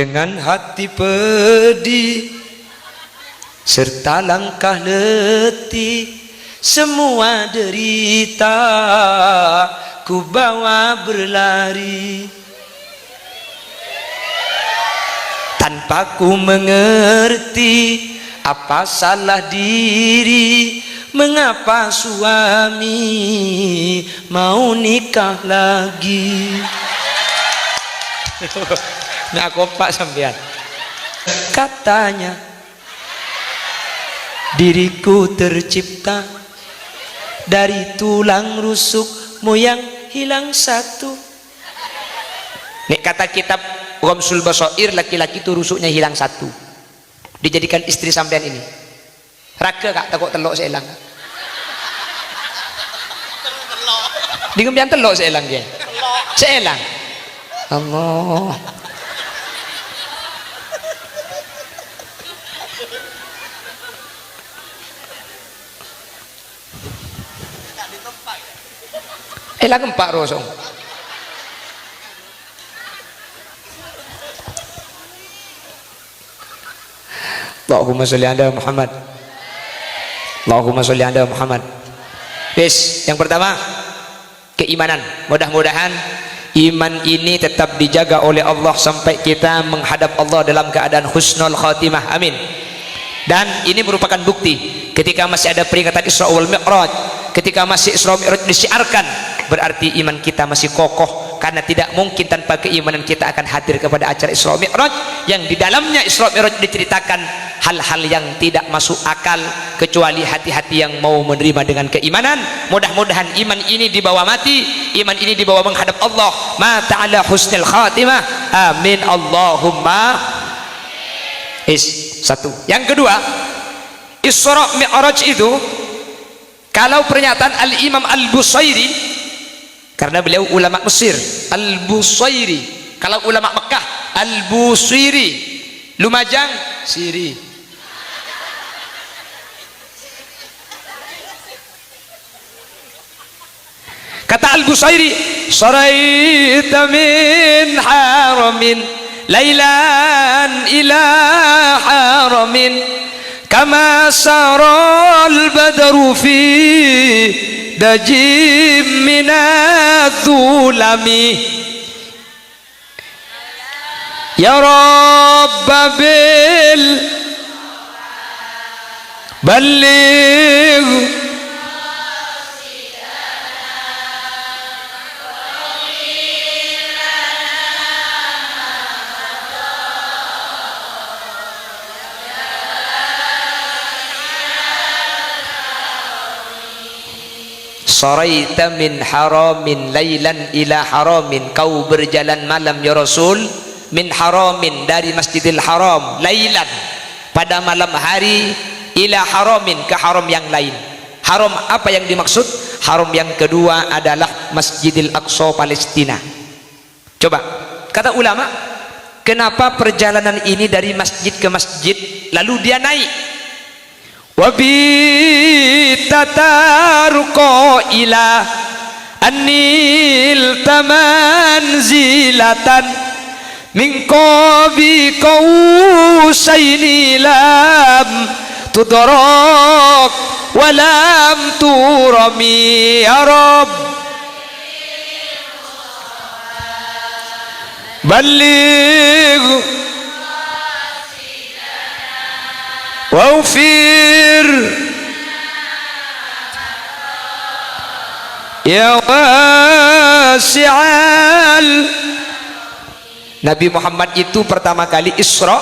dengan hati pedih serta langkah letih, semua derita ku bawa berlari. Tanpa ku mengerti apa salah diri, mengapa suami mau nikah lagi. Nah kompak sampean. Katanya diriku tercipta dari tulang rusuk moyang hilang satu. Nek kata kitab Ghamsul Basair, laki-laki itu rusuknya hilang satu, dijadikan istri sampean ini. Raga kak takut telok seelang. Di gembian telok seelang dia. Seelang. Allah. Elang empat rosong. Allahumma sholli ala Muhammad. Allahumma sholli ala Muhammad. Yes, yang pertama keimanan. Mudah-mudahan iman ini tetap dijaga oleh Allah sampai kita menghadap Allah dalam keadaan husnul khatimah. Amin. Dan ini merupakan bukti ketika masih ada peringatan Isra wal Mi'raj, ketika masih Isra wal Mi'raj disiarkan, berarti iman kita masih kokoh, karena tidak mungkin tanpa keimanan kita akan hadir kepada acara Isra wal Mi'raj yang di dalamnya Isra wal Mi'raj diceritakan hal-hal yang tidak masuk akal kecuali hati-hati yang mau menerima dengan keimanan. Mudah-mudahan iman ini dibawa mati, iman ini dibawa menghadap Allah ma ta'ala husnul khatimah. Amin Allahumma. Satu. Yang kedua, Isra Mi'raj itu kalau pernyataan Al-Imam Al-Busairi, karena beliau ulama Mesir, Al-Busairi. Kalau ulama Mekah, Al-Busairi. Lumajang, Siri. Kata Al-Busairi, saraita min haramin lailan ila haramin kama saral badru fi dajim minadzulami ya rabbil balligh Saraita min haramin lailan ila haramin, kau berjalan malam ya Rasul, min haramin dari Masjidil Haram, lailan pada malam hari, ila haramin ke haram yang lain. Haram apa yang dimaksud? Haram yang kedua adalah Masjidil Aqsa Palestina. Coba kata ulama, kenapa perjalanan ini dari masjid ke masjid lalu dia naik? Wabi tatarqo ila anil tamanzilatan min qabi qausaini lam tudrak walam turami ya Rabb balligh waufir ya wasi'al. Nabi Muhammad itu pertama kali Isra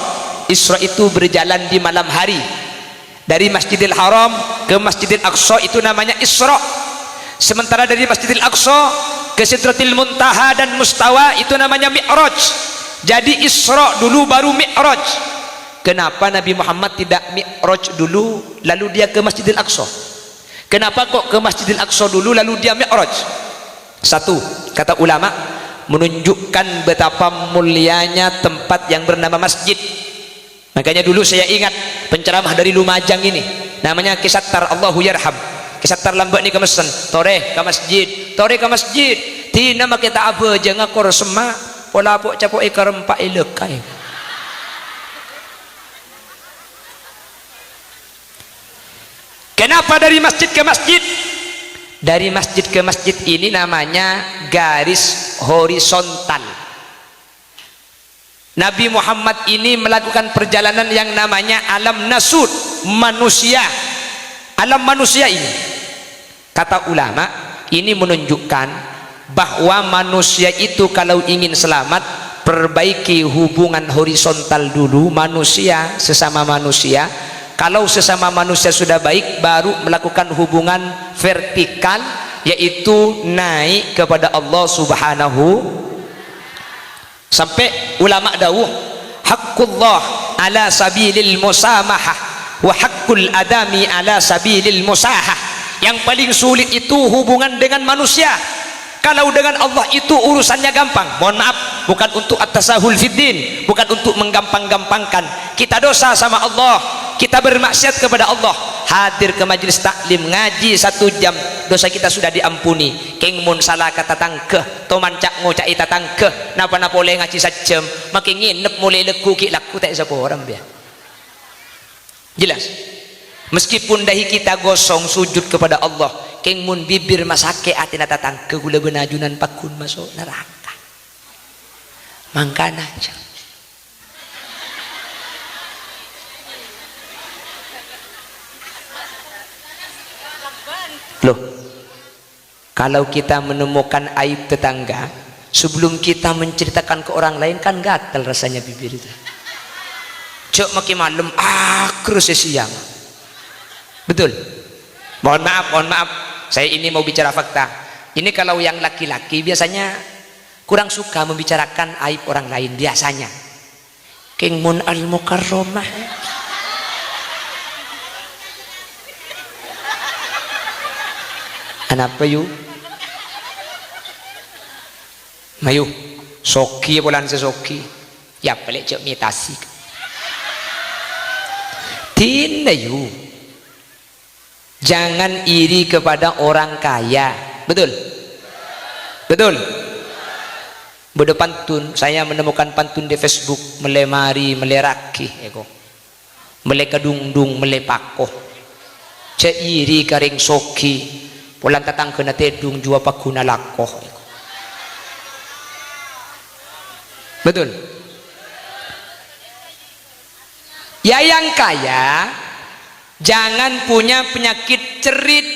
itu berjalan di malam hari dari Masjidil Haram ke Masjidil Aqsa, itu namanya Isra. Sementara dari Masjidil Aqsa ke Sidratil Muntaha dan Mustawa itu namanya Mi'raj. Jadi Isra dulu baru Mi'raj. Kenapa Nabi Muhammad tidak Mi'raj dulu lalu dia ke Masjidil Aqsa? Kenapa kok ke Masjidil Aqsa dulu lalu dia Mi'raj? Satu, kata ulama, menunjukkan betapa mulianya tempat yang bernama masjid. Makanya dulu saya ingat penceramah dari Lumajang ini, namanya Kisattar, Allahu yarham. Kisattar lambat ni ke mesen, toreh ke masjid. Tina mak kita apa je ngakor semak, pola pok capok ikar empat elekai. Kenapa dari masjid ke masjid? Dari masjid ke masjid ini namanya garis horizontal. Nabi Muhammad ini melakukan perjalanan yang namanya alam nasud, manusia. Alam manusia ini, kata ulama, ini menunjukkan bahwa manusia itu kalau ingin selamat, perbaiki hubungan horizontal dulu, manusia sesama manusia. Kalau sesama manusia sudah baik, baru melakukan hubungan vertikal, yaitu naik kepada Allah Subhanahu. Sampai ulama dawuh, haqqullah ala sabilil musamahah wa haqqul adami ala sabilil musahah. Yang paling sulit itu hubungan dengan manusia. Kalau dengan Allah itu urusannya gampang. Mohon maaf, bukan untuk at-tasahul fiddin, bukan untuk menggampang-gampangkan. Kita dosa sama Allah, kita bermaksiat kepada Allah, hadir ke majelis taklim ngaji 1 jam, dosa kita sudah diampuni. Keng mun salah kata tangkeh toman cak ngocak ita tangkeh napa-napa boleh ngaji 1 jam makin nginep mulai leku ki laku tak sapa orang biar. Jelas, meskipun dahi kita gosong sujud kepada Allah, keng mun bibir masake atina tatang ke gula benajunan pakun masuk neraka. Mangkana aja. Loh, kalau kita menemukan aib tetangga, sebelum kita menceritakan ke orang lain kan gatal rasanya bibir itu. Cok makin malam akrus siang. Betul. Mohon maaf, saya ini mau bicara fakta. Ini kalau yang laki-laki biasanya kurang suka membicarakan aib orang lain biasanya. Keng mun al mukarramah. Kenapa yuk? Mayu, soki bulan sesoki. Ya pelik cok mitasi. Tidak yuk. Jangan iri kepada orang kaya. Betul? Betul? Beda pantun, saya menemukan pantun di Facebook, melemari, meleraki, ego. Melekadungdung, melepakoh. Ceiri karing soki. Pulang tatang kena tedung jua pakuna lakoh. Betul. Ya yang kaya jangan punya penyakit cerit.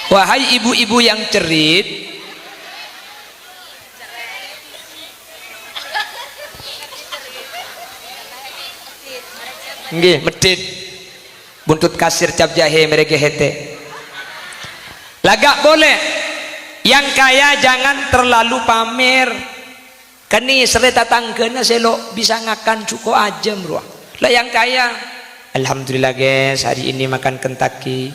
Wahai ibu-ibu yang cerit, nggih medit buntut kasir cap jahe mereka hete. Lagak boleh. Yang kaya jangan terlalu pamer. Kani serta tanggana selok bisa ngakan cukup aja bro. Lah yang kaya, alhamdulillah guys hari ini makan Kentucky.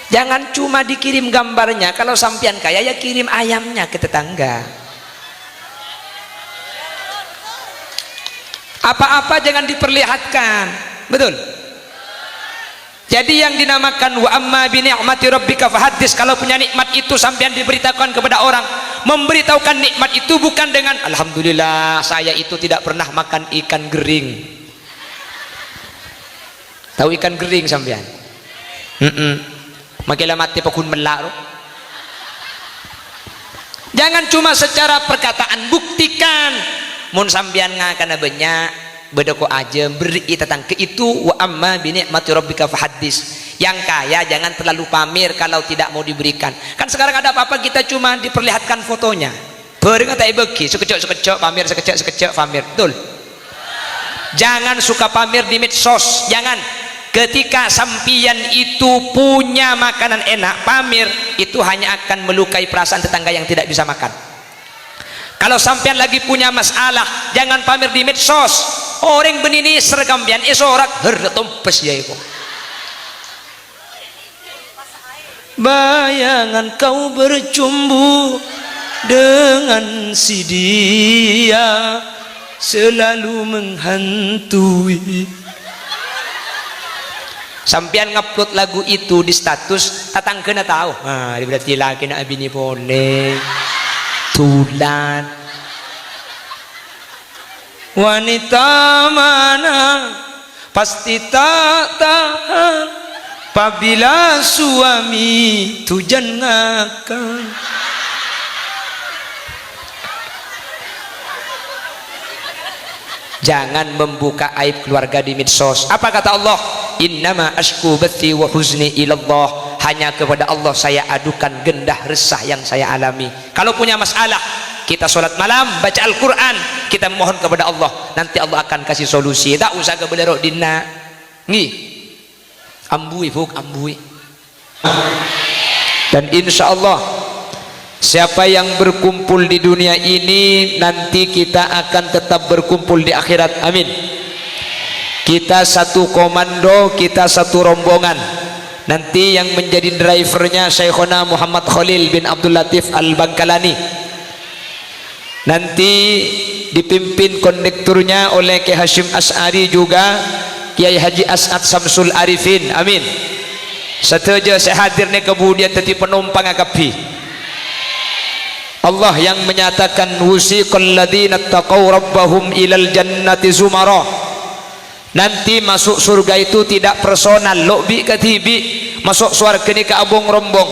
Jangan cuma dikirim gambarnya. Kalau sampian kaya ya kirim ayamnya ke tetangga. Apa-apa jangan diperlihatkan. Betul? Jadi yang dinamakan wa amma bi ni'mati rabbika fahaddits, kalau punya nikmat itu sampean diberitakan kepada orang, memberitahukan nikmat itu bukan dengan alhamdulillah saya itu tidak pernah makan ikan gering. Tahu ikan gering sampean? Makilah mati pakun melak. Jangan cuma secara perkataan, buktikan. Mun sampean ngakana banyak bedoko aja beri tentang ke itu wa amma bi ni'mati rabbika fahaddits. Yang kaya jangan terlalu pamer kalau tidak mau diberikan. Kan sekarang ada apa-apa kita cuma diperlihatkan fotonya. Bareng tak bagi sekecok pamer, sekecok pamer. Betul? Jangan suka pamer di medsos, jangan. Ketika sampian itu punya makanan enak, pamer itu hanya akan melukai perasaan tetangga yang tidak bisa makan. Kalau sampean lagi punya masalah, jangan pamer di medsos. Orang benini sergambian esorak hertompes ya itu. Bayangan kau bercumbu dengan si dia selalu menghantui. Sampian ngupload lagu itu di status, tatang kena tahu. Nah, berarti laki nak bini boleh. Tulan wanita mana pasti tak tahan apabila suami tu jangakan. Jangan membuka aib keluarga di medsos. Apa kata Allah? Innama ashku bathi wa huzni ilallah. Hanya kepada Allah saya adukan gendah resah yang saya alami. Kalau punya masalah, kita sholat malam, baca Al-Quran, kita mohon kepada Allah, nanti Allah akan kasih solusi. Tak usah ke belerok dina ngi ambui fuk ambui. Dan insya Allah siapa yang berkumpul di dunia ini, nanti kita akan tetap berkumpul di akhirat. Amin. Kita satu komando, kita satu rombongan. Nanti yang menjadi drivernya Syekhona Muhammad Khalil bin Abdul Latif Al-Bangkalani. Nanti dipimpin kondekturnya oleh Kiai Hashim As'ari, juga Kiai Haji As'ad Samsul Arifin. Amin. Setuju saya hadir nih, kemudian tadi penumpang akapi. Allah yang menyatakan wusiqal ladzina taqaw rabbahum ilal jannati zumara. Nanti masuk surga itu tidak personal, lobi katibi masuk surga ni ke abong rombong.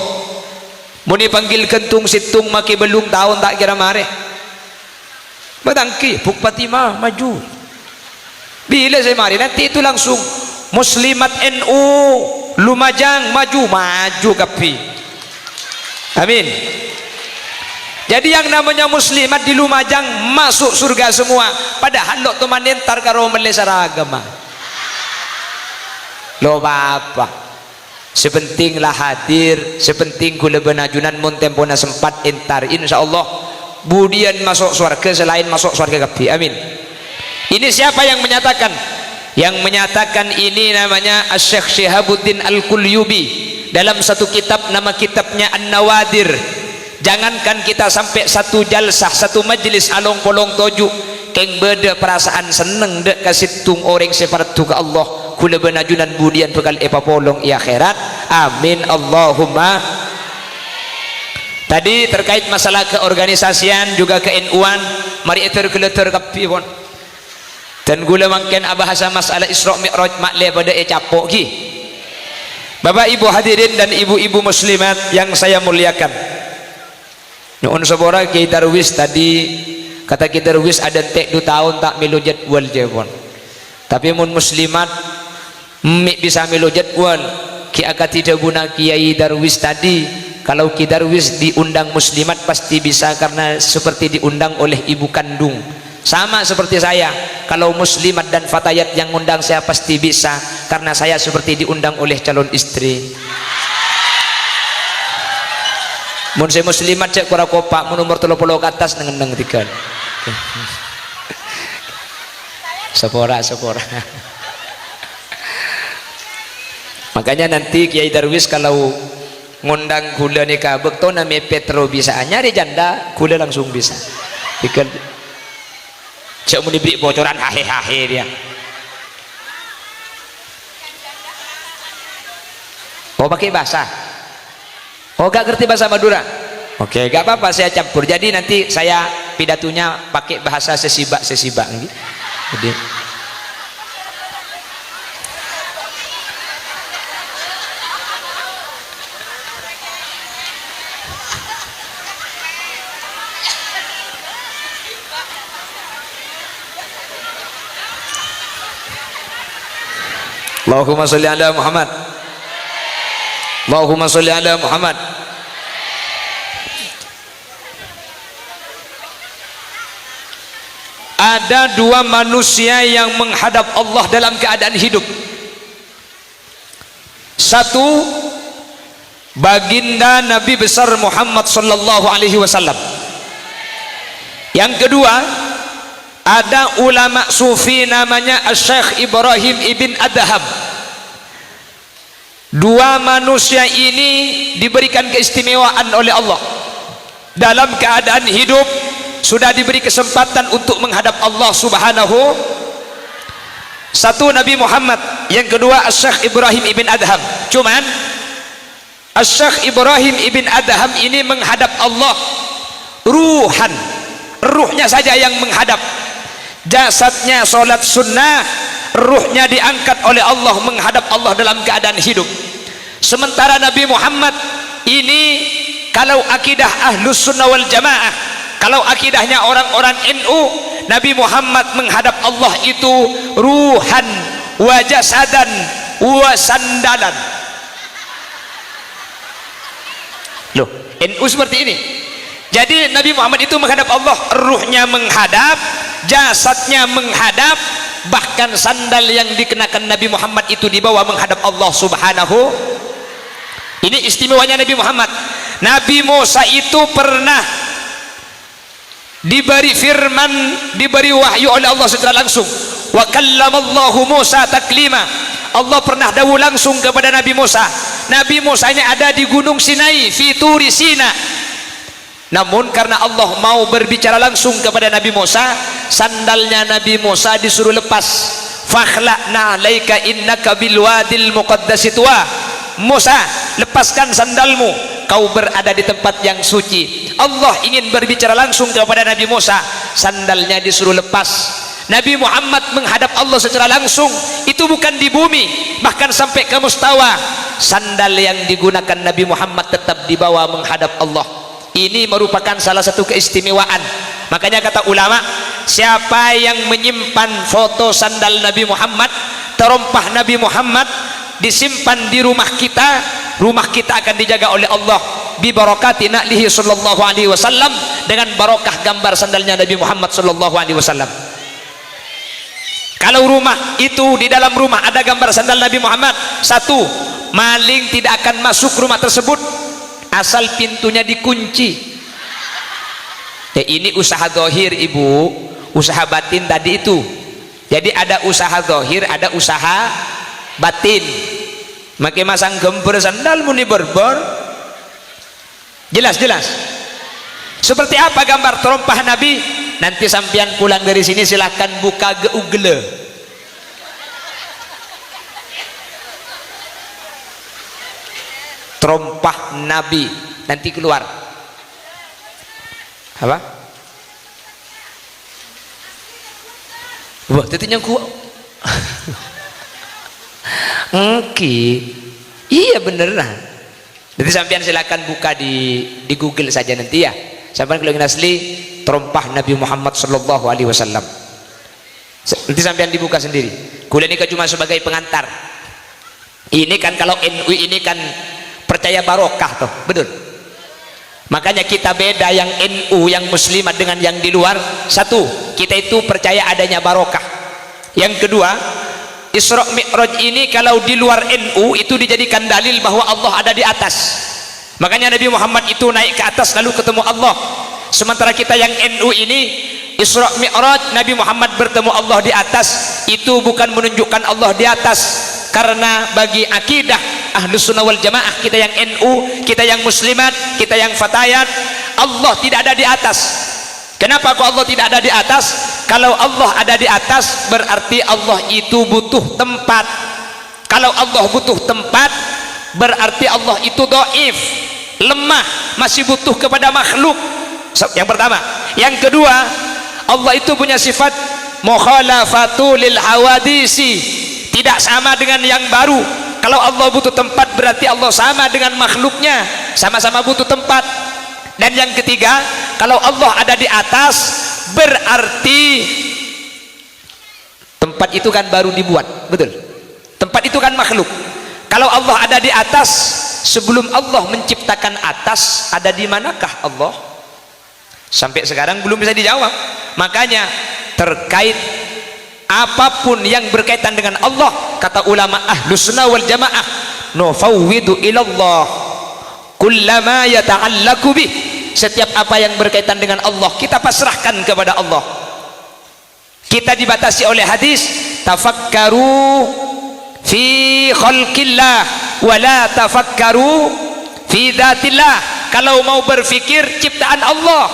Muni panggil kentung situng maki belum tahun tak kira mare. Batangki Bupati maju. Bila saya mari nanti itu langsung Muslimat NU Lumajang maju kapi. Amin. Jadi yang namanya muslimat di Lumajang masuk surga semua. Padahal lo teman entar karo melesara agama. Lo apa? Sepentinglah hadir, sepenting kula benajunan mun tempona sempat entar, insyaallah budian masuk surga selain masuk surga kapi. Amin. Ini siapa yang menyatakan? Yang menyatakan ini namanya Asy-Syaikh Syihabuddin Al-Qulyubi dalam satu kitab, nama kitabnya An-Nawadir. Jangankan kita sampai satu jalsah, satu majlis along polong toju, keng beda perasaan seneng dek kasih tung orang sefartu ke Allah. Kula benajunan budian bekal epa polong i akhirat. Amin Allahumma. Tadi terkait masalah keorganisasian juga ke NU-an, mari eter-keleter kapi pon. Dan gula mangken abahasa masalah Isra Mi'raj makle pada capok ki. Bapak Ibu hadirin dan ibu-ibu muslimat yang saya muliakan. Nyuun sabora Kiai Darwis tadi kata Kiai Darwis ada tek 2 tahun tak milu jadwal jepon. Tapi mun muslimat bisa milu jadwal. Ki agak tidak guna Kiai Darwis tadi. Kalau Kiai Darwis diundang muslimat pasti bisa karena seperti diundang oleh ibu kandung. Sama seperti saya, kalau muslimat dan fatayat yang undang saya pasti bisa karena saya seperti diundang oleh calon istri. Mun saya muslimat cek kura kopak, mun umur 30 ke atas neng tiga. Sepora. Makanya nanti Kiai Darwis kalau ngundang gula nikah bekto nami Petro bisa nyari janda gula langsung bisa. Ikan cek mun diberi bocoran hahe dia. Oh pakai bahasa. Oh gak ngerti bahasa Madura? Oke, gak apa-apa saya campur. Jadi nanti saya pidatunya pakai bahasa sesibak gitu. Jadi Allahumma sholli ala Muhammad. Allahumma sholli ala Muhammad. Ada 2 manusia yang menghadap Allah dalam keadaan hidup. Satu, baginda Nabi besar Muhammad sallallahu alaihi wasallam. Yang kedua, ada ulama sufi namanya Asy-Syaikh Ibrahim ibn Adham. 2 manusia ini diberikan keistimewaan oleh Allah. Dalam keadaan hidup sudah diberi kesempatan untuk menghadap Allah subhanahu. Satu Nabi Muhammad, yang kedua Asy-Syaikh Ibrahim ibn Adham. Cuman Asy-Syaikh Ibrahim ibn Adham ini menghadap Allah ruhan, ruhnya saja yang menghadap. Jasadnya sholat sunnah, ruhnya diangkat oleh Allah menghadap Allah dalam keadaan hidup. Sementara Nabi Muhammad ini, kalau akidah Ahlus Sunnah wal Jamaah, kalau akidahnya orang-orang NU, Nabi Muhammad menghadap Allah itu ruhan wa jasadan wa sandalan. Loh, NU seperti ini. Jadi Nabi Muhammad itu menghadap Allah, ruhnya menghadap, jasadnya menghadap, bahkan sandal yang dikenakan Nabi Muhammad itu dibawa menghadap Allah Subhanahu. Ini istimewanya Nabi Muhammad. Nabi Musa itu pernah diberi firman, diberi wahyu oleh Allah secara langsung. Wa kallamallahu Musa taklima. Allah pernah dawuh langsung kepada Nabi Musa. Nabi Musanya ada di Gunung Sinai, fi Turi Sina. Namun karena Allah mau berbicara langsung kepada Nabi Musa, sandalnya Nabi Musa disuruh lepas. Fakhla'na 'alaika innaka bil wadil muqaddasi tuwa. Musa, lepaskan sandalmu, kau berada di tempat yang suci. Allah ingin berbicara langsung kepada Nabi Musa, sandalnya disuruh lepas. Nabi Muhammad menghadap Allah secara langsung, itu bukan di bumi, bahkan sampai ke mustawa. Sandal yang digunakan Nabi Muhammad tetap dibawa menghadap Allah. Ini merupakan salah satu keistimewaan. Makanya kata ulama, siapa yang menyimpan foto sandal Nabi Muhammad, terompah Nabi Muhammad, disimpan di rumah kita akan dijaga oleh Allah bi barakati na'lihi sallallahu alaihi wasallam, dengan barokah gambar sandalnya Nabi Muhammad sallallahu alaihi wasallam. Kalau rumah itu, di dalam rumah ada gambar sandal Nabi Muhammad, satu, maling tidak akan masuk rumah tersebut asal pintunya dikunci. Ya, ini usaha zahir ibu, usaha batin tadi itu. Jadi ada usaha zahir, ada usaha batin. Makai masang gempur sandal muni berbor. Jelas. Seperti apa gambar terompah Nabi? Nanti sampean pulang dari sini silahkan buka Google. Terompah Nabi, nanti keluar. Apa? Wah, tetinya ku. Iya beneran. Nanti sampean silakan buka di Google saja nanti ya. Sampean kalau ingin asli terompah Nabi Muhammad sallallahu alaihi wasallam. Nanti sampean dibuka sendiri. Kuliah ini kan cuma sebagai pengantar. Ini kan kalau NU ini kan percaya barokah toh, betul. Makanya kita beda yang NU, yang muslimat dengan yang di luar. Satu, kita itu percaya adanya barokah. Yang kedua, Isra Mi'raj ini kalau di luar NU itu dijadikan dalil bahwa Allah ada di atas. Makanya Nabi Muhammad itu naik ke atas lalu ketemu Allah. Sementara kita yang NU ini, Isra Mi'raj Nabi Muhammad bertemu Allah di atas, itu bukan menunjukkan Allah di atas. Karena bagi akidah Ahlus Sunnah wal Jamaah, kita yang NU, kita yang muslimat, kita yang fatayat, Allah tidak ada di atas. Kenapa kok Allah tidak ada di atas? Kalau Allah ada di atas berarti Allah itu butuh tempat. Kalau Allah butuh tempat berarti Allah itu dhaif, lemah, masih butuh kepada makhluk. Yang pertama. Yang kedua, Allah itu punya sifat mukhalafatu lil hawadisi, tidak sama dengan yang baru. Kalau Allah butuh tempat berarti Allah sama dengan makhluknya, sama-sama butuh tempat. Dan yang ketiga, kalau Allah ada di atas berarti tempat itu kan baru dibuat, betul? Tempat itu kan makhluk. Kalau Allah ada di atas, sebelum Allah menciptakan atas, ada di manakah Allah? Sampai sekarang belum bisa dijawab. Makanya terkait apapun yang berkaitan dengan Allah, kata ulama Ahlus Sunnah wal Jamaah, nufawwidu ilallah kullama yata'allaku bih. Setiap apa yang berkaitan dengan Allah kita pasrahkan kepada Allah. Kita dibatasi oleh hadis, tafakkaru fi khalqillah wa la tafakkaru fi dzatillah. Kalau mau berfikir ciptaan Allah,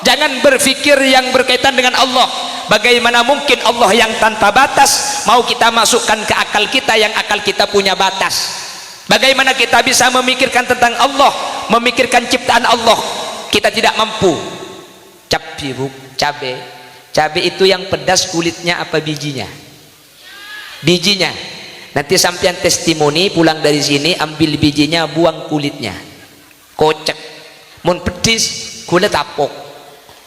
jangan berfikir yang berkaitan dengan Allah. Bagaimana mungkin Allah yang tanpa batas mau kita masukkan ke akal kita yang akal kita punya batas? Bagaimana kita bisa memikirkan tentang Allah, memikirkan ciptaan Allah? Kita tidak mampu. Cabai itu yang pedas kulitnya apa bijinya? bijinya. Nanti sampean testimoni pulang dari sini, ambil bijinya, buang kulitnya, kocek. Mun pedis kulit tapok,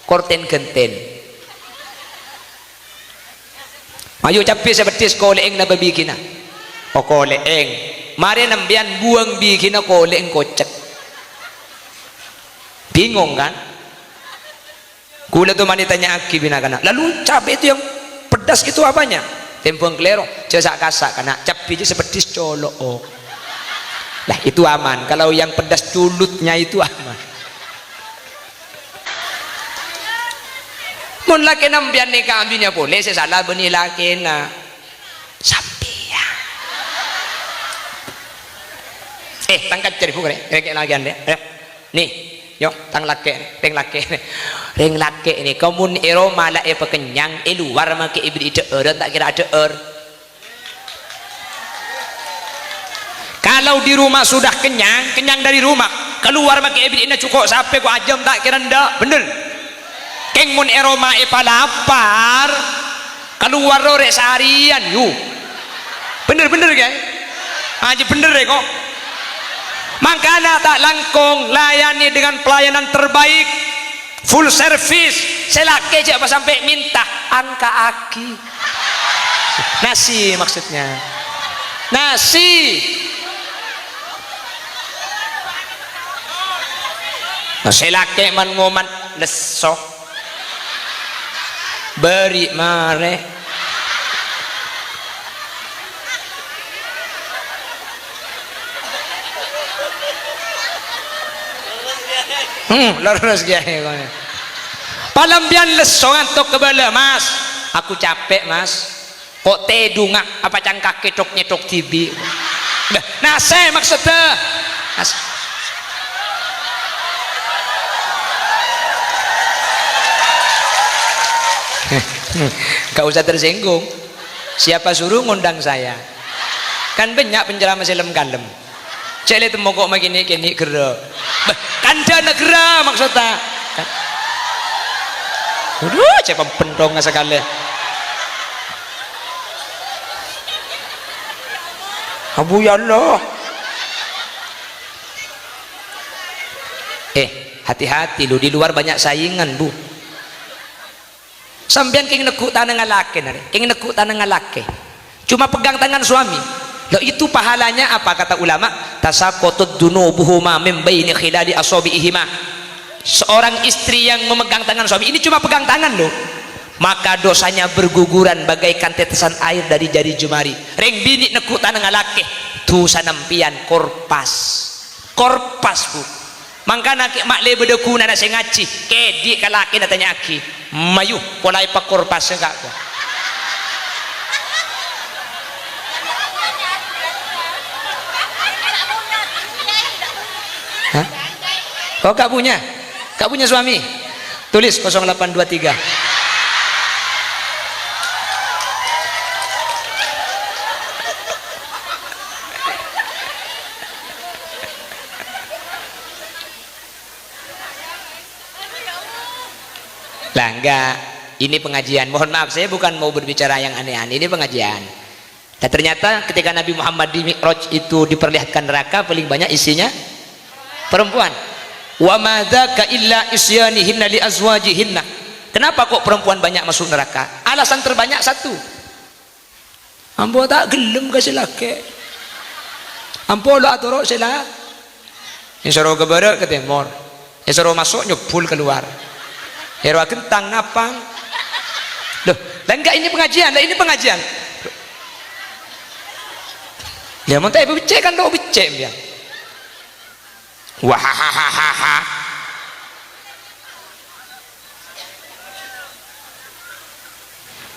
korten genten. Ayo capek sebetis koleeng na babikina. O koleeng. Mari nambian buang bikina koleeng kocek. Bingung kan? Kulit tu mani tanya aki binakana. Lalu cabai itu yang pedas gitu apanya? Tempung kelero, cesak kasak kena cabai je sebetis colok. Oh. Lah itu aman. Kalau yang pedas culutnya itu aman. Mun laki nambian ni kambinya boleh, saya salah beni laki na sampian. Tangkat cari bukan? Rek lagi ande. Nih, yo tang laki, reng laki ini. Kamu ero malah pekenyang, luar mak ibri itu tak kira ada Kalau di rumah sudah kenyang dari rumah, keluar mak ibri ini cukup sampai ku ajam tak kira ndak, bener. Keng mun eroma lapar keluar rek seharian yu bener kan aja bener deh kok. Makanya tak langkung layani dengan pelayanan terbaik, full service. Selake apa sampai minta angka aki nasi, maksudnya nasi. Selake man ngoman lesok beri mare lurus gaya palambian lesongan tok kebala mas, aku capek mas, kok tedungak apa cangkak ketok nyetok tibi nase maksudnya gak usah tersinggung. Siapa suruh ngundang saya? Kan banyak penceramah film kalem. Cele temu kok begini kini gera. Kanda negara maksudnya. Aduh, siapa pendong sekali. Abu ya Allah. Hati-hati lu, di luar banyak saingan bu. Sampean keng nekuk tanah ngalake nare, keng nekuk tanah ngalake. Cuma pegang tangan suami. Loh itu pahalanya apa kata ulama? Tasaqatud dunubuhuma min baini khilali asabiihima. Seorang istri yang memegang tangan suami, ini cuma pegang tangan loh. Maka dosanya berguguran bagaikan tetesan air dari jari jemari. Reng bini nekuk tanah ngalake. Tu sanampian korpas. Korpas bu. Mangka nak mak le bedeku nana saya ngaci kedi kalaki natanya aki mayu polai pakor pas enggak gua hah? Kok kak punya suami? Tulis 0823 lah enggak, ini pengajian. Mohon maaf, saya bukan mau berbicara yang aneh-aneh, ini pengajian. Dan ternyata ketika Nabi Muhammad di Mi'raj itu diperlihatkan neraka, paling banyak isinya perempuan. Wa madzaka illa isyanihinna li azwajihinna. Kenapa kok perempuan banyak masuk neraka? Alasan terbanyak satu, ambo tak gelem kasih laki, ambo lo atoro sila, yang suruh ke barat ke timur, yang suruh masuk nyebul keluar. Herwa kentang napang. Loh, lah enggak ini pengajian, lah ini pengajian. Ya mau tak becek kan do becek dia. Wahahaha.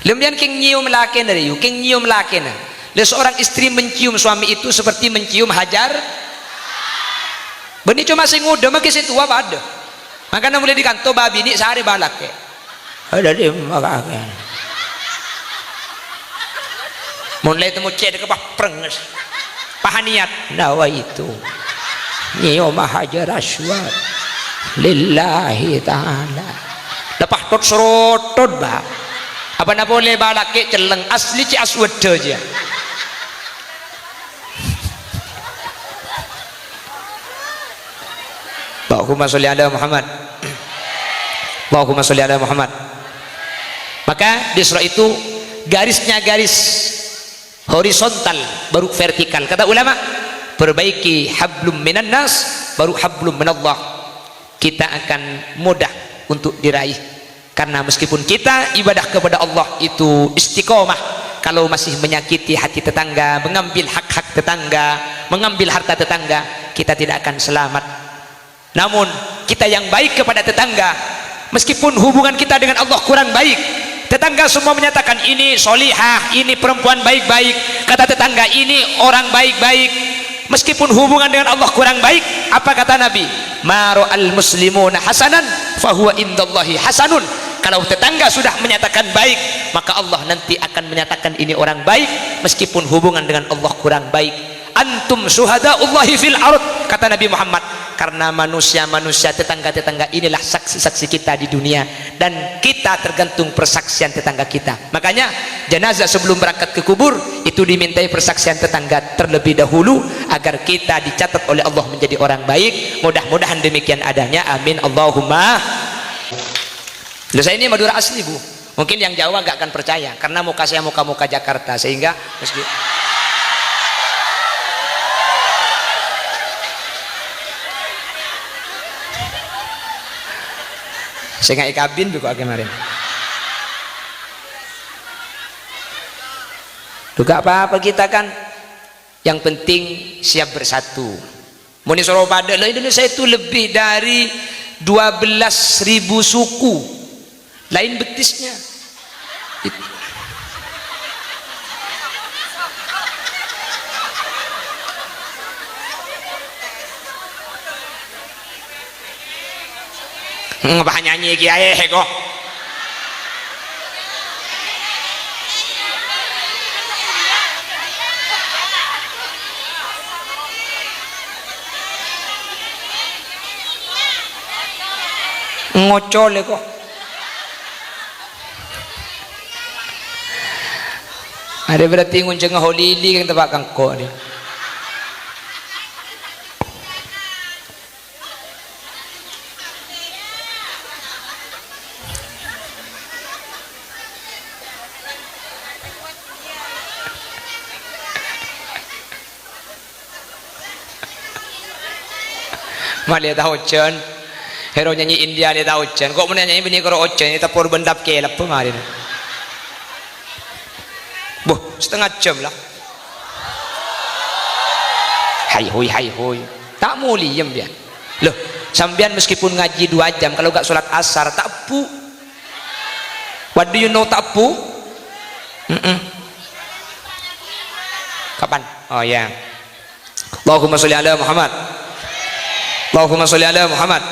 Lembian king nyium laken dari you, king nyium laken. Lah seorang istri mencium suami itu seperti mencium hajar. Beni cuma sing udah make situ apa ada. Makanya mulai di kantor babi ini sehari balak ke ada di makanya mulai temu cek ke prenges pahaniat nawa itu nyium hajar aswad lillahi ta'ala lepas tot serotot bah Apa nak boleh balak ke celeng asli ci aswada aja. Allahumma sholli ala Muhammad. Allahumma sholli ala Muhammad. Maka di surah itu garisnya garis horizontal baru vertikal. Kata ulama, perbaiki hablum minan nas baru hablum minallah. Kita akan mudah untuk diraih, karena meskipun kita ibadah kepada Allah itu istiqomah, kalau masih menyakiti hati tetangga, mengambil hak-hak tetangga, mengambil harta tetangga, kita tidak akan selamat. Namun kita yang baik kepada tetangga, meskipun hubungan kita dengan Allah kurang baik, tetangga semua menyatakan ini solihah, ini perempuan baik-baik, kata tetangga ini orang baik-baik, meskipun hubungan dengan Allah kurang baik, apa kata Nabi? Maro al muslimuna hasanan fahuwa indallahi hasanun. Kalau tetangga sudah menyatakan baik, maka Allah nanti akan menyatakan ini orang baik, meskipun hubungan dengan Allah kurang baik. Antum syuhadaullahi fil ard, kata Nabi Muhammad, karena manusia-manusia tetangga-tetangga inilah saksi-saksi kita di dunia, dan kita tergantung persaksian tetangga kita. Makanya jenazah sebelum berangkat ke kubur itu dimintai persaksian tetangga terlebih dahulu, agar kita dicatat oleh Allah menjadi orang baik. Mudah-mudahan demikian adanya, amin Allahumma. Loh, saya ini Madura asli Bu, mungkin yang Jawa gak akan percaya karena muka saya muka-muka Jakarta, sehingga meski saya nggak ikabin juga kemarin. Juga apa-apa kita kan, yang penting siap bersatu. Muni Soropada, Indonesia itu lebih dari 12.000 suku, lain betisnya. Ngapa nyanyi kiai kok? Ngocol kok. Ada berarti ngunceng holili yang tebak kangko dia. Malia tahu Ocen, hero nyanyi India dia tahu Ocen. Kok menyanyi bini karo Ocen, itu por bendap kelap pemarin. Boh, setengah jam lah. Hai hoi. Tak muliem dia. Loh, sambian meskipun ngaji 2 jam, kalau gak sholat asar tak pu. What do you know tak pu? Kapan? Oh ya. Allahumma sholli ala Muhammad. Allahumma sholli ala Muhammad.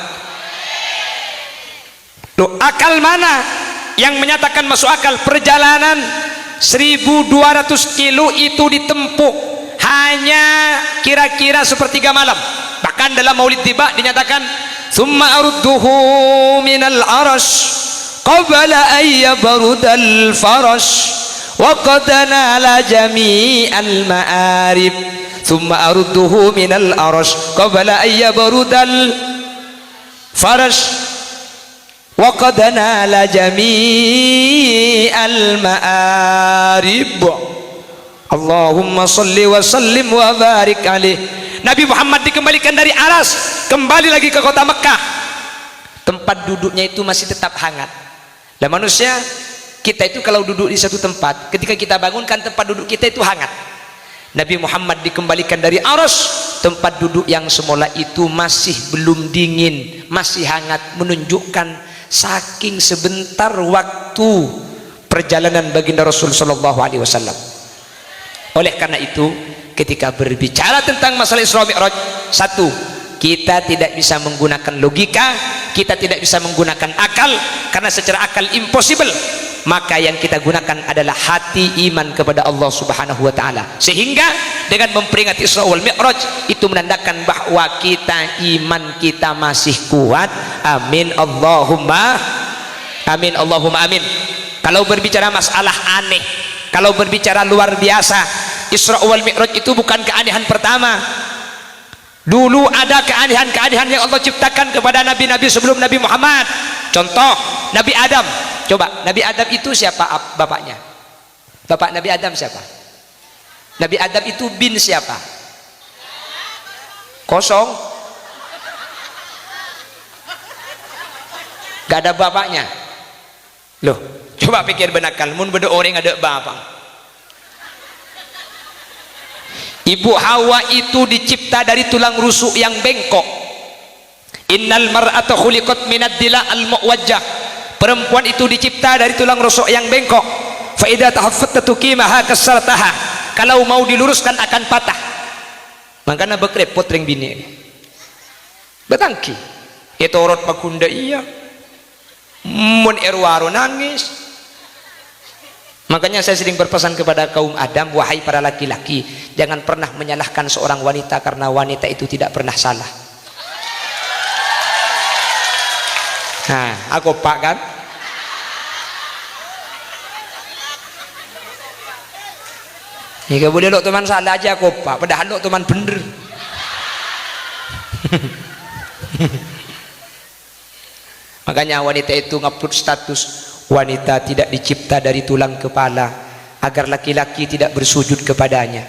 Loh, akal mana yang menyatakan masuk akal perjalanan 1.200 kilo itu ditempuh hanya kira-kira sepertiga malam? Bahkan dalam Maulid Tiba dinyatakan summa arudduhu minal arash qabla ayyabrudal farash wa qad nala jami'al ma'arib. Thumma arudduhu minal arash qabla ayyabrudal farash wa qad nala jami'al ma'arib. Allahumma salli wa sallim wa barik alaih. Nabi Muhammad dikembalikan dari aras, kembali lagi ke kota Mekah. Tempat duduknya itu masih tetap hangat. Dan manusia kita itu kalau duduk di satu tempat, ketika kita bangunkan tempat duduk kita itu hangat. Nabi Muhammad dikembalikan dari Aras, tempat duduk yang semula itu masih belum dingin, masih hangat, menunjukkan saking sebentar waktu perjalanan baginda Rasul sallallahu alaihi wasallam. Oleh karena itu, ketika berbicara tentang masalah Isra Mi'raj, satu, kita tidak bisa menggunakan logika, kita tidak bisa menggunakan akal, karena secara akal impossible. Maka yang kita gunakan adalah hati iman kepada Allah Subhanahu wa taala. Sehingga dengan memperingati Isra wal Mi'raj itu menandakan bahwa kita iman kita masih kuat. Amin Allahumma amin. Kalau berbicara masalah aneh, kalau berbicara luar biasa, Isra wal Mi'raj itu bukan keanehan pertama. Dulu ada keanehan-keanehan yang Allah ciptakan kepada nabi-nabi sebelum Nabi Muhammad. Contoh, Nabi Adam. Coba, Nabi Adam itu siapa bapaknya? Bapak Nabi Adam siapa? Nabi Adam itu bin siapa? Kosong. Gak ada bapaknya. Loh, coba pikir benakal, mun beda orang ada bapak. Ibu Hawa itu dicipta dari tulang rusuk yang bengkok. Innal mar'ata khuliqat minad dila al muwajjah. Perempuan itu dicipta dari tulang rusuk yang bengkok. Fa idza tahaffatta tuqimaha kasartaha. Kalau mau diluruskan akan patah. Makanya bekrepot ring bini. Betangki. Itu orot pakunda iya. Mun erwaro nangis. Makanya saya sering berpesan kepada kaum Adam, wahai para laki-laki, jangan pernah menyalahkan seorang wanita karena wanita itu tidak pernah salah. Nah, aku pak kan? Jika boleh lo teman salah aja aku pak, padahal lo teman bener. Makanya wanita itu ngupload status, wanita tidak dicipta dari tulang kepala agar laki-laki tidak bersujud kepadanya.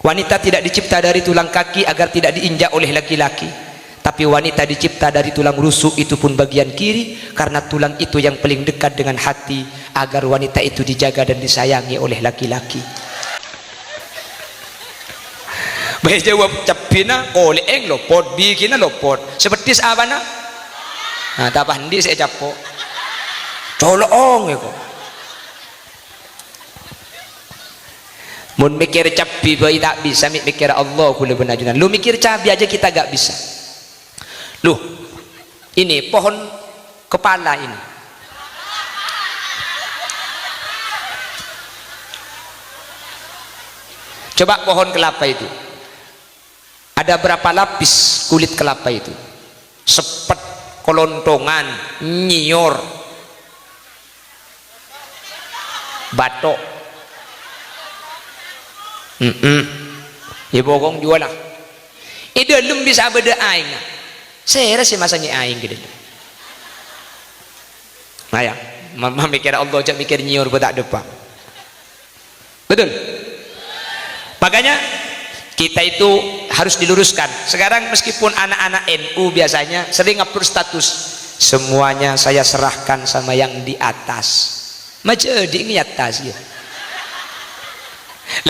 Wanita tidak dicipta dari tulang kaki agar tidak diinjak oleh laki-laki. Tapi wanita dicipta dari tulang rusuk, itu pun bagian kiri, karena tulang itu yang paling dekat dengan hati, agar wanita itu dijaga dan disayangi oleh laki-laki. Baik jawab capina koleeng lopot bikin lopot seperti apa na? Nah, tak pandi saya capok. Tolong ya kok. Mun mikir cabi bayi tak bisa, mikir Allah kula benajunan. Lu mikir cabi aja kita gak bisa. Loh, ini pohon kepala ini. Coba pohon kelapa itu. Ada berapa lapis kulit kelapa itu? Sepet, kolontongan, nyior, batok. Ya bogong jual lah. Itu belum bisa beda aing. Saya rasa masanya aing gitu. Nah ya, mama mikir Allah jangan mikir nyior betak depan. Betul. Makanya kita itu harus diluruskan. Sekarang meskipun anak-anak NU biasanya sering upload status, semuanya saya serahkan sama yang di atas. Macam di atas ya.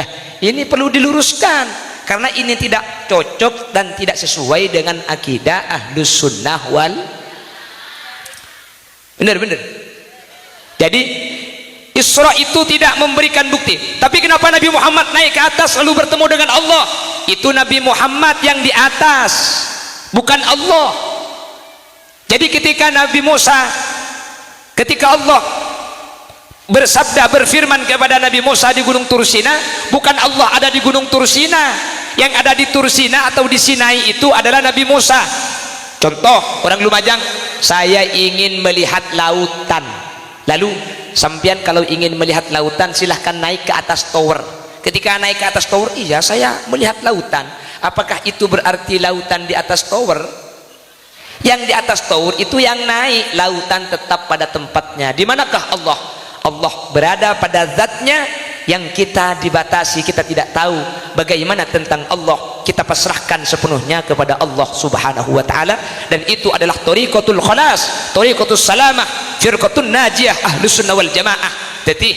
Lah, ini perlu diluruskan karena ini tidak cocok dan tidak sesuai dengan akidah Ahlus Sunnah wal. Benar-benar. Jadi Isra itu tidak memberikan bukti. Tapi kenapa Nabi Muhammad naik ke atas lalu bertemu dengan Allah? Itu Nabi Muhammad yang di atas, bukan Allah. Jadi ketika Nabi Musa, ketika Allah bersabda, berfirman kepada Nabi Musa di Gunung Tursina, bukan Allah ada di Gunung Tursina. Yang ada di Tursina atau di Sinai itu adalah Nabi Musa. Contoh, orang Lumajang, saya ingin melihat lautan. Lalu sampean kalau ingin melihat lautan silahkan naik ke atas tower. Ketika naik ke atas tower, iya saya melihat lautan. Apakah itu berarti lautan di atas tower? Yang di atas tower itu yang naik, lautan tetap pada tempatnya. Di manakah Allah? Allah berada pada zatnya yang kita dibatasi, kita tidak tahu bagaimana tentang Allah. Kita pasrahkan sepenuhnya kepada Allah subhanahu wa ta'ala, dan itu adalah tariqatul khalas, tariqatul salamah, firqatun najiyah Ahlus Sunnah wal Jamaah. Jadi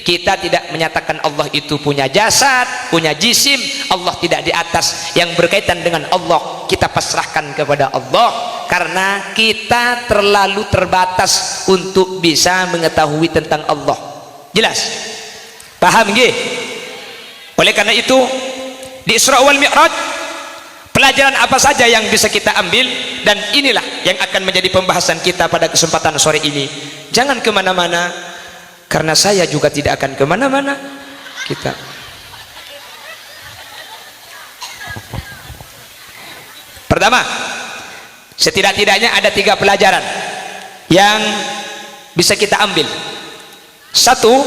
kita tidak menyatakan Allah itu punya jasad, punya jisim. Allah tidak di atas. Yang berkaitan dengan Allah kita pasrahkan kepada Allah, karena kita terlalu terbatas untuk bisa mengetahui tentang Allah. Jelas? Paham nggih? Oleh karena itu di Isra wal Mi'raj pelajaran apa saja yang bisa kita ambil, dan inilah yang akan menjadi pembahasan kita pada kesempatan sore ini. Jangan kemana-mana, karena saya juga tidak akan kemana-mana. Kita pertama, setidak-tidaknya ada 3 pelajaran yang bisa kita ambil. Satu,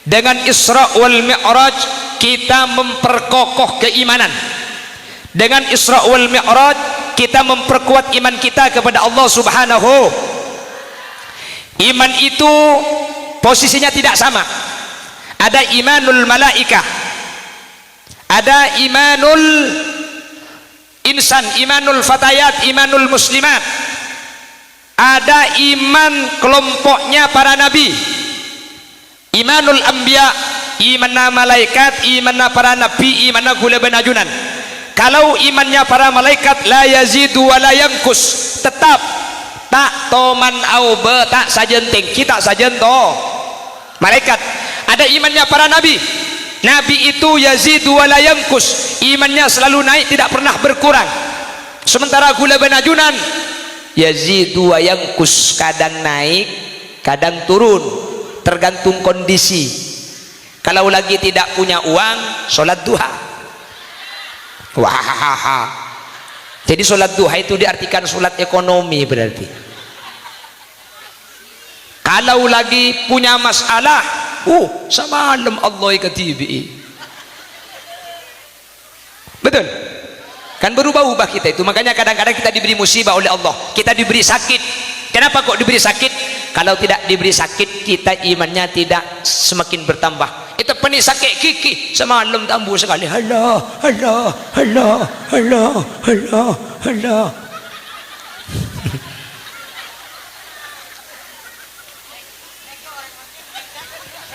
dengan Isra wal Mi'raj kita memperkokoh keimanan. Dengan Isra wal Mi'raj kita memperkuat iman kita kepada Allah Subhanahu. Iman itu posisinya tidak sama. Ada imanul malaikah, ada imanul insan, imanul fatayat, imanul muslimat. Ada iman kelompoknya para nabi, imanul anbiya, iman malaikat, iman para nabi, iman gula benajunan. Kalau imannya para malaikat la yazidu wa la yankus, tetap tak toman au be tak sajenting, kita sajen to malaikat. Ada imannya para nabi, nabi itu yazidu wa la yankus, imannya selalu naik, tidak pernah berkurang. Sementara gula benajunan yazidu wa yankus, kadang naik kadang turun, tergantung kondisi. Kalau lagi tidak punya uang, sholat duha. Wahahaha. Jadi sholat duha itu diartikan sholat ekonomi berarti. Kalau lagi punya masalah, semalam Allah katibi. Betul? Kan berubah-ubah kita itu. Makanya kadang-kadang kita diberi musibah oleh Allah, kita diberi sakit. Kenapa kok diberi sakit? Kalau tidak diberi sakit, kita imannya tidak semakin bertambah. Itu pening sakit kiki, semalam tambuh sekali. Allah, Allah, Allah, Allah, Allah, Allah.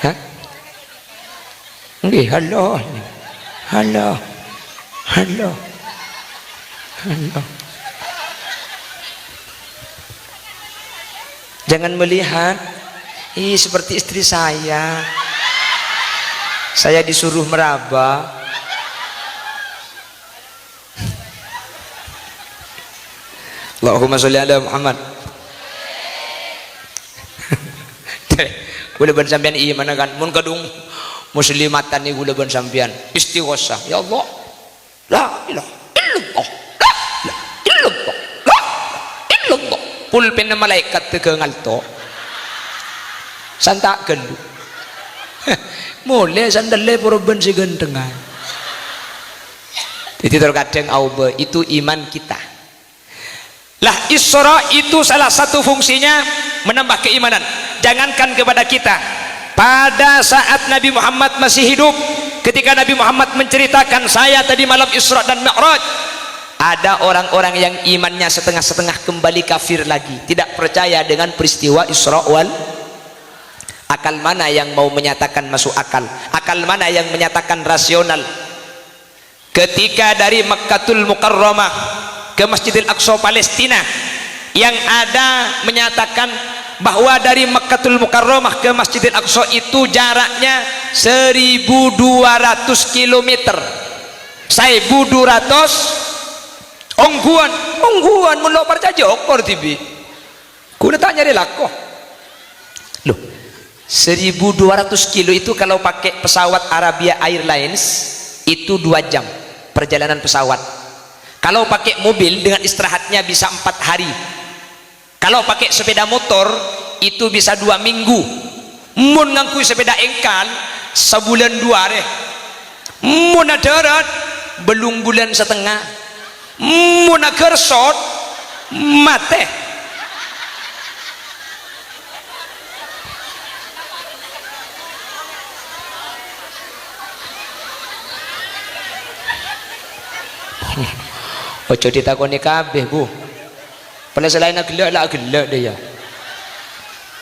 Hah? Nggih, Allah, Allah, Allah, Allah. Jangan melihat seperti istri saya disuruh meraba. Allahumma sholli ala Muhammad. Gula ban sampean iman kan mun kadung muslimatan ni gula ban sampean istighosah, ya Allah la ilaha illallah, la ilaha illallah, la ilaha illallah. Pulpen malaikat tegengal to santak gelu mulai sandale purban si gendengan. Jadi terkadang aube itu iman kita lah. Isra itu salah satu fungsinya menambah keimanan. Jangankan kepada kita, pada saat Nabi Muhammad masih hidup, ketika Nabi Muhammad menceritakan saya tadi malam Isra dan Mi'raj, ada orang-orang yang imannya setengah-setengah kembali kafir lagi, tidak percaya dengan peristiwa Isra wal. Akal mana yang mau menyatakan masuk akal? Akal mana yang menyatakan rasional? Ketika dari Makkatul Mukarramah ke Masjidil Aqsa Palestina, yang ada menyatakan bahwa dari Makkatul Mukarramah ke Masjidil Aqsa itu jaraknya 1200 km. 1200 ongguan mula percaya okor tibi. Kuna tanya dia lakoh. Loh, 1200 kilo itu kalau pakai pesawat Arabia Airlines itu 2 jam perjalanan pesawat. Kalau pakai mobil dengan istirahatnya bisa 4 hari. Kalau pakai sepeda motor itu bisa 2 minggu. Mun ngangkui sepeda engkal sebulan 2 hari. Mun darat belum bulan setengah. Mun gersot mate. Ojo ditakoni kabeh, Bu. Pada selain gelak lah gelak dia.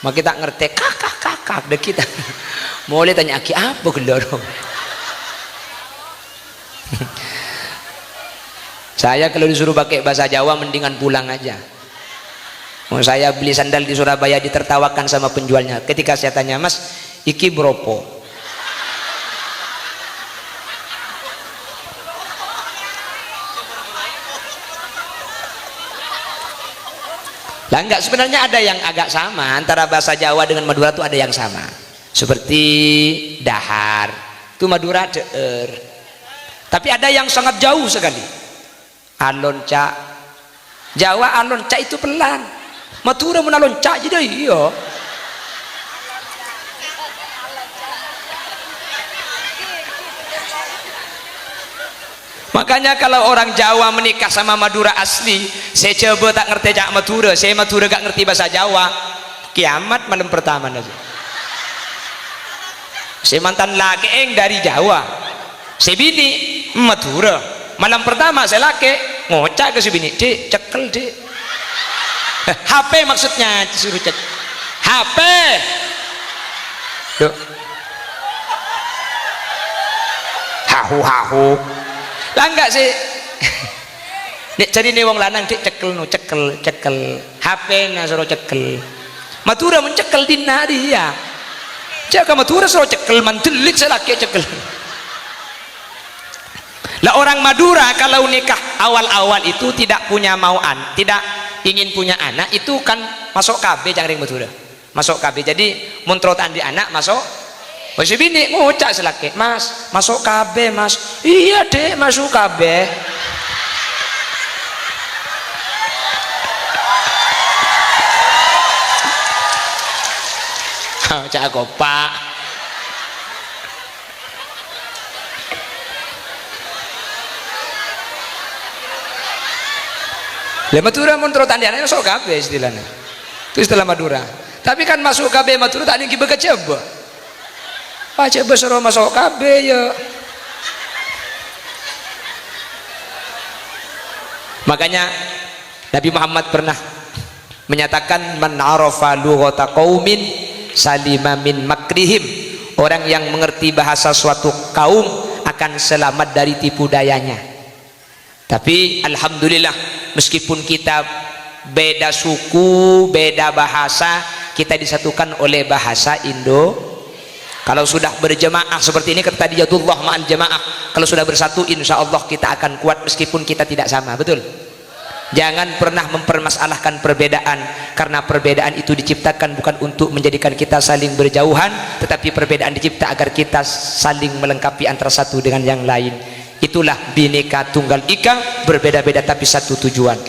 Mak kita ngerti kakak deh kita. Mulai tanya aki apa gelak dong. Saya kalau disuruh pakai bahasa Jawa mendingan pulang aja. Mau saya beli sandal di Surabaya ditertawakan sama penjualnya. Ketika saya tanya, Mas, iki bropo? Lah enggak, sebenarnya ada yang agak sama antara bahasa Jawa dengan Madura, itu ada yang sama. Seperti dahar, itu Madura deer. Tapi ada yang sangat jauh sekali. Alonca. Jawa alonca itu pelan. Madura menalonca jadi iya. Makanya kalau orang Jawa menikah sama Madura asli, saya coba tak ngerti jak Madura, saya Madura gak ngerti bahasa Jawa, kiamat malam pertama aja. Saya mantan laki dari Jawa, saya bini Madura, malam pertama saya laki ngocak ke si bini, dek cekel dek, HP maksudnya suruh cek HP, Duh. Hahu lah enggak sih. Nek jadi nih wong lanang dik cekel no cekel HP na suruh cekel. Madura mencekel dina dia. Jaga Madura suruh cekel mandelik selaki cekel. Lah orang Madura kalau nikah awal-awal itu tidak punya mauan, tidak ingin punya anak, itu kan masuk KB jangring Madura. Masuk KB. Jadi muntrotan di anak masuk masih bini ngucak selaki, mas masuk KB mas, iya dek masuk KB. Cak aku pak, Madura muntrotan di anak masuk KB istilahnya, itu istilah Madura. Tapi kan masuk KB Madura tak ada yang coba. Pak coba suruh masuk KB ya. Makanya Nabi Muhammad pernah menyatakan man arafa lughata qaumin salima min makrihim, orang yang mengerti bahasa suatu kaum akan selamat dari tipu dayanya. Tapi alhamdulillah meskipun kita beda suku, beda bahasa, kita disatukan oleh bahasa Indo. Kalau sudah berjemaah seperti ini kata Diyatullah ma'al jamaah, kalau sudah bersatu insya Allah kita akan kuat meskipun kita tidak sama. Betul? Jangan pernah mempermasalahkan perbedaan, karena perbedaan itu diciptakan bukan untuk menjadikan kita saling berjauhan, tetapi perbedaan dicipta agar kita saling melengkapi antara satu dengan yang lain. Itulah Bhinneka Tunggal Ika, berbeda-beda tapi satu tujuan.